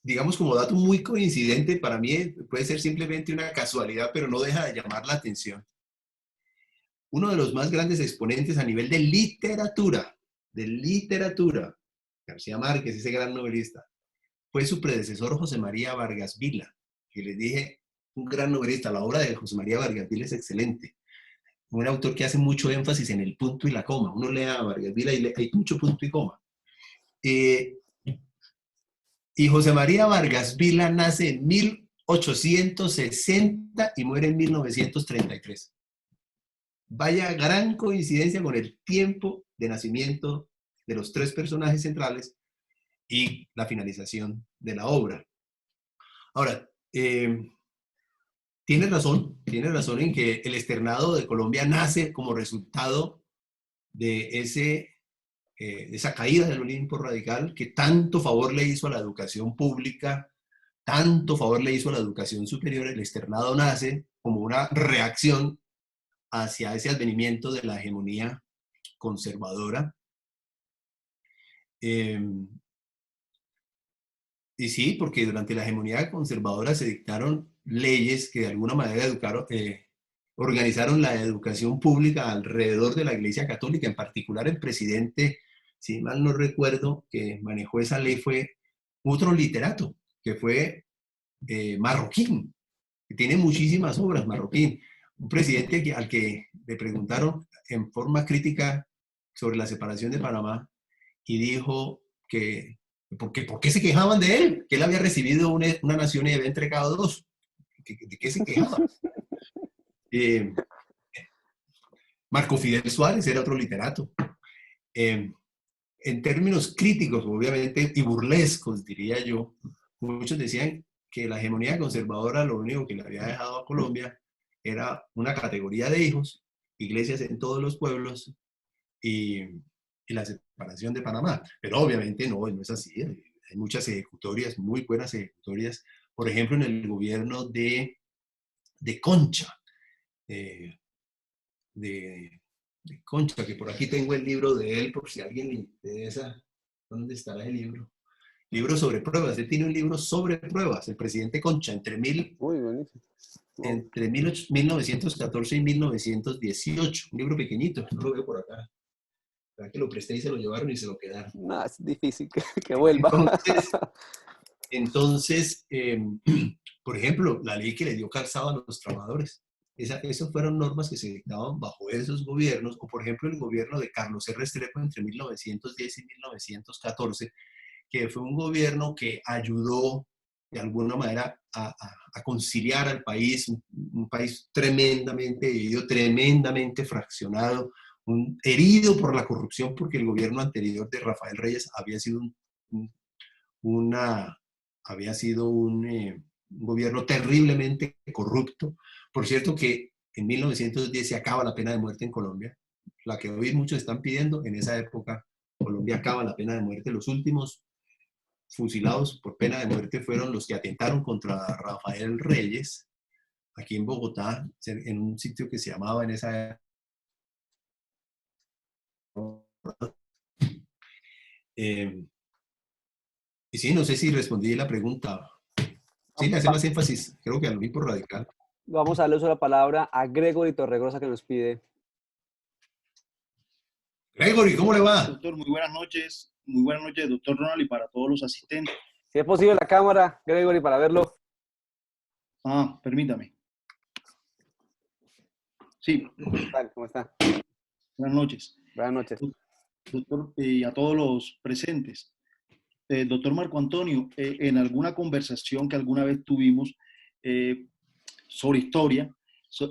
Digamos, como dato muy coincidente, para mí puede ser simplemente una casualidad, pero no deja de llamar la atención. Uno de los más grandes exponentes a nivel de literatura, García Márquez, ese gran novelista, fue su predecesor José María Vargas Vila, que les dije, un gran novelista. La obra de José María Vargas Vila es excelente. Un autor que hace mucho énfasis en el punto y la coma. Uno lee a Vargas Vila y hay mucho punto y coma. Y José María Vargas Vila nace en 1860 y muere en 1933. Vaya gran coincidencia con el tiempo de nacimiento de los tres personajes centrales y la finalización de la obra. Ahora, tiene razón en que el externado de Colombia nace como resultado de esa caída del Olimpo radical que tanto favor le hizo a la educación pública, tanto favor le hizo a la educación superior. El externado nace como una reacción hacia ese advenimiento de la hegemonía conservadora. Y sí, porque durante la hegemonía conservadora se dictaron leyes que de alguna manera organizaron la educación pública alrededor de la Iglesia Católica. En particular, el presidente, si mal no recuerdo, que manejó esa ley fue otro literato, que fue Marroquín, que tiene muchísimas obras, Marroquín. Un presidente al que le preguntaron en forma crítica sobre la separación de Panamá y dijo que ¿por qué se quejaban de él? Que él había recibido una nación y había entregado dos. ¿De qué se quejaban? Marco Fidel Suárez era otro literato. En términos críticos, obviamente, y burlescos, diría yo, muchos decían que la hegemonía conservadora lo único que le había dejado a Colombia era una categoría de hijos, iglesias en todos los pueblos y la separación de Panamá. Pero obviamente no es así. Hay muchas ejecutorias, muy buenas ejecutorias, por ejemplo, en el gobierno de Concha, de Concha, que por aquí tengo el libro de él, por si a alguien le interesa. ¿Dónde estará el libro? Libro sobre pruebas. Él tiene un libro sobre pruebas, el presidente Concha, entre 1914 y 1918. Un libro pequeñito, no lo veo por acá. ¿Verdad que lo presté y se lo llevaron y se lo quedaron? No, es difícil que vuelva. Entonces por ejemplo, la ley que le dio calzado a los trabajadores. Esas fueron normas que se dictaban bajo esos gobiernos, o por ejemplo el gobierno de Carlos R. Restrepo entre 1910 y 1914, que fue un gobierno que ayudó de alguna manera a conciliar al país, un país tremendamente dividido, tremendamente fraccionado, herido por la corrupción, porque el gobierno anterior de Rafael Reyes había sido un gobierno terriblemente corrupto. Por cierto que en 1910 se acaba la pena de muerte en Colombia, la que hoy muchos están pidiendo. En esa época Colombia acaba la pena de muerte. Los últimos fusilados por pena de muerte fueron los que atentaron contra Rafael Reyes, aquí en Bogotá, en un sitio que se llamaba en esa época. Y sí, no sé si respondí la pregunta. Sí, le hace más énfasis, creo que al Olimpo radical. Vamos a darle uso la palabra a Gregory Torregrosa, que nos pide. Gregory, ¿cómo le va? Doctor, muy buenas noches, doctor Ronald, y para todos los asistentes. Si es posible la cámara, Gregory, para verlo. Permítame. Sí. ¿Cómo está? Buenas noches. Buenas noches. Doctor, y a todos los presentes. Doctor Marco Antonio, en alguna conversación que alguna vez tuvimos sobre historia,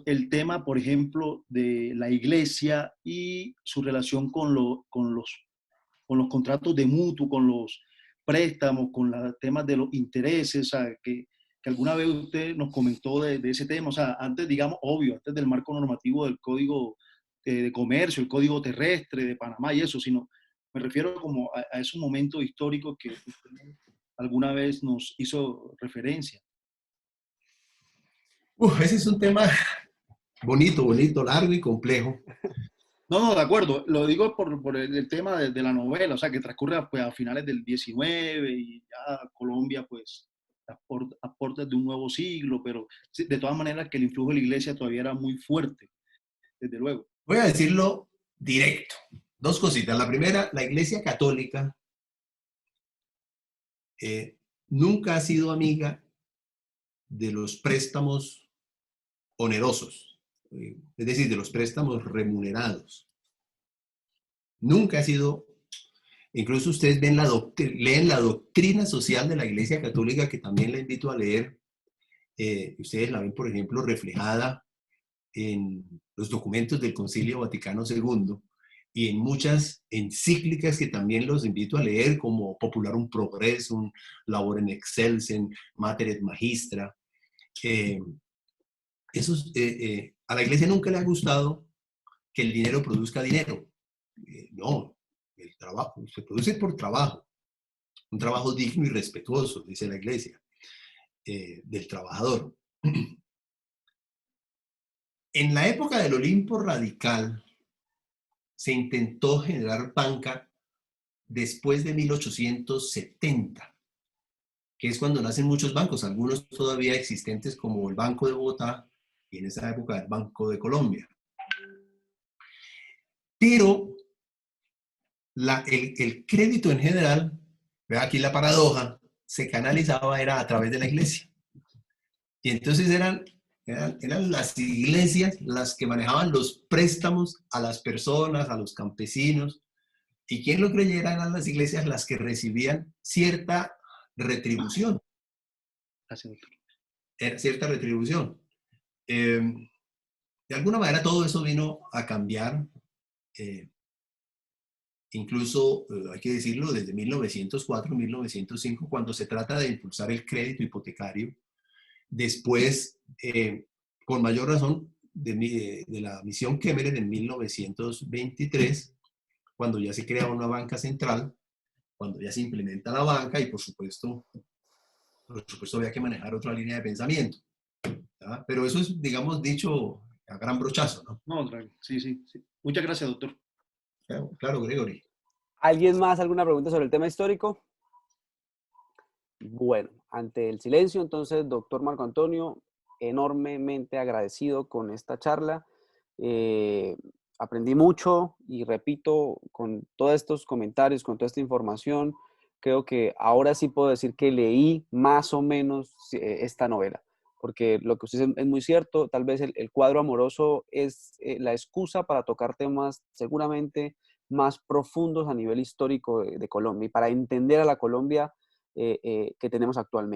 el tema, por ejemplo, de la iglesia y su relación con los contratos de mutuo, con los préstamos, con los temas de los intereses, o sea, que alguna vez usted nos comentó de ese tema, o sea, antes, digamos, obvio, antes del marco normativo del Código de Comercio, el Código Terrestre de Panamá y eso, sino me refiero como a esos momentos históricos que usted alguna vez nos hizo referencia. Ese es un tema bonito, bonito, largo y complejo. No, no, de acuerdo. Lo digo por el tema de la novela, o sea, que transcurre pues, a finales del 19 y ya Colombia, pues, a puertas de un nuevo siglo, pero sí, de todas maneras que el influjo de la iglesia todavía era muy fuerte, desde luego. Voy a decirlo directo. Dos cositas. La primera, la Iglesia Católica nunca ha sido amiga de los préstamos onerosos, es decir, de los préstamos remunerados. Nunca ha sido, incluso ustedes ven leen la doctrina social de la Iglesia Católica, que también la invito a leer. Ustedes la ven, por ejemplo, reflejada en los documentos del Concilio Vaticano II y en muchas encíclicas que también los invito a leer, como Popularum Progressum, Laborem Excelsem, Mater et Magistra. A la Iglesia nunca le ha gustado que el dinero produzca dinero. No, el trabajo se produce por trabajo, un trabajo digno y respetuoso, dice la Iglesia, del trabajador. En la época del Olimpo radical se intentó generar banca después de 1870, que es cuando nacen muchos bancos, algunos todavía existentes como el Banco de Bogotá y en esa época el Banco de Colombia. Pero el crédito en general, vea aquí la paradoja, se canalizaba era a través de la iglesia. Y entonces eran las iglesias las que manejaban los préstamos a las personas, a los campesinos. Y quien lo creyera, eran las iglesias las que recibían cierta retribución. Cierta retribución. De alguna manera todo eso vino a cambiar. Incluso, hay que decirlo, desde 1904, 1905, cuando se trata de impulsar el crédito hipotecario. Después, con mayor razón, de la misión Kemmeren en 1923, cuando ya se crea una banca central, cuando ya se implementa la banca y por supuesto había que manejar otra línea de pensamiento. ¿Ya? Pero eso es, digamos, dicho a gran brochazo, ¿no? No, sí, sí, sí. Muchas gracias, doctor. Claro, Gregory. ¿Alguien más, alguna pregunta sobre el tema histórico? Bueno, ante el silencio, entonces, doctor Marco Antonio, enormemente agradecido con esta charla. Aprendí mucho y repito, con todos estos comentarios, con toda esta información, creo que ahora sí puedo decir que leí más o menos esta novela, porque lo que usted dice es muy cierto, tal vez el cuadro amoroso es la excusa para tocar temas seguramente más profundos a nivel histórico de Colombia y para entender a la Colombia que tenemos actualmente.